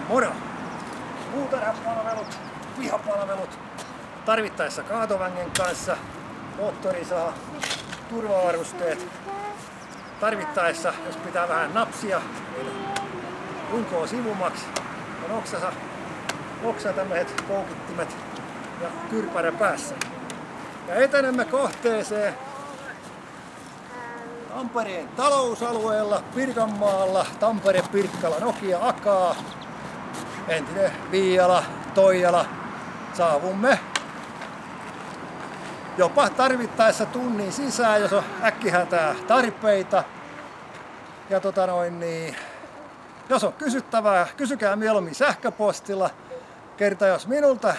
Moro! Puutarhapalvelut, pihapalvelut, tarvittaessa kaatovängen kanssa, moottorisaha, turvavarusteet. Tarvittaessa, jos pitää vähän napsia, niin runkoa sivumaksi, on oksa tämmöiset koukittimet ja kyrpärä päässä. Ja etenemme kohteeseen Tampereen talousalueella, Pirkanmaalla, Tampere, Pirkkala, Nokia, Akaa, entinen Viiala, Toijala. Saavumme jopa tarvittaessa tunnin sisään, jos on äkkihätää tarpeita. Ja jos on kysyttävää, kysykää mieluummin sähköpostilla. Kerta jos minulta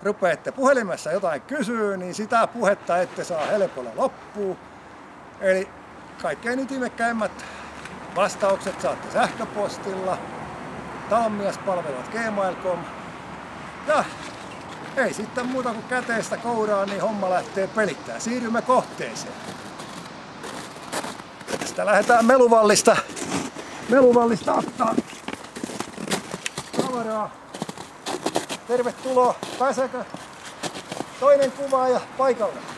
rupeatte puhelimessa jotain kysyä, niin sitä puhetta ette saa helpolla loppuun. Eli kaikkein ytimekkäimmät vastaukset saatte sähköpostilla. talonmiespalvelut@gmail.com. Ja ei sitten muuta kuin käteistä kouraa, niin homma lähtee pelittämään. Siirrymme kohteeseen. Tästä lähdetään meluvallista ottaa tavaraa. Tervetuloa. Pääseekö toinen kuvaaja paikalle?